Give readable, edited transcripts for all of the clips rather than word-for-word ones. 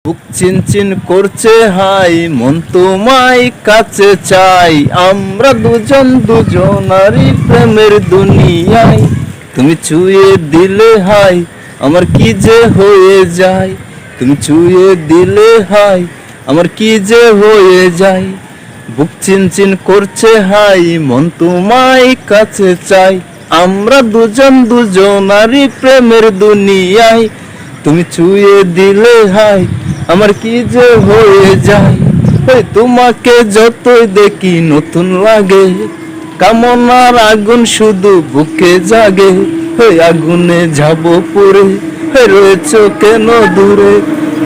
বুক চিনচিন করছে হাই, মন তোমায় কাছে চাই। আমরা দুজন দুজনারই প্রেমের দুনিয়ায়। তুমি ছুঁয়ে দিলে হাই, আমার কি যে হয়ে যায়। তুমি ছুঁয়ে দিলে হাই, আমার কি যে হয়ে যায়। বুক চিনচিন করছে হাই, মন তোমায় কাছে চাই। আমরা দুজন দুজনারই প্রেমের দুনিয়ায়। তুমি ছুঁয়ে দিলে হাই, আমার কি যে হয়ে যায়। তোমাকে যতই দেখি নতুন লাগে, কামনার আগুন শুধু বুকে জাগে। আগুনে যাব পড়ে, রয়েছ কেন দূরে।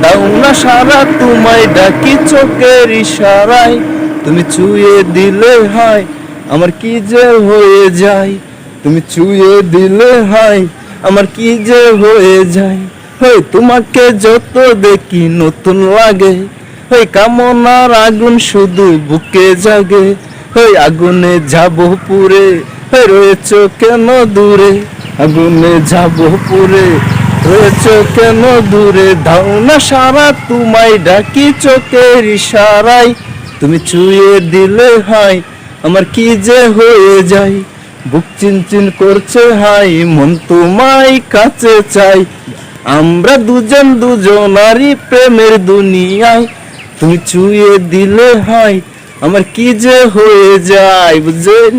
দাও না সারা, তোমায় ডাকি চোখের ইশারায়। তুমি ছুঁয়ে দিলে হাই, আমার কি যে হয়ে যায়। তুমি ছুঁয়ে দিলে হাই, আমার কি যে হয়ে যায়। তোমাকে যত দেখি নতুন লাগে, কামনার আগুন শুধু বুকে জাগে। আগুনে যাব পুরে, রয়েছ কেন দূরে। আগুনে যাব পুরে, রয়েছ কেন দূরে। দাও না সারা, তোমায় ডাকি চোখের ইশারায়। তুমি ছুঁয়ে দিলে হাই, আমার কি যে হয়ে যায়। বুক চিনচিন করছে হাই, মন তোমায় কাছে চাই। আমরা দুজন দুজনারই প্রেমের দুনিয়ায়। তুমি ছুঁয়ে দিলে হাই, আমার কি যে হয়ে যায়। বুঝলেন?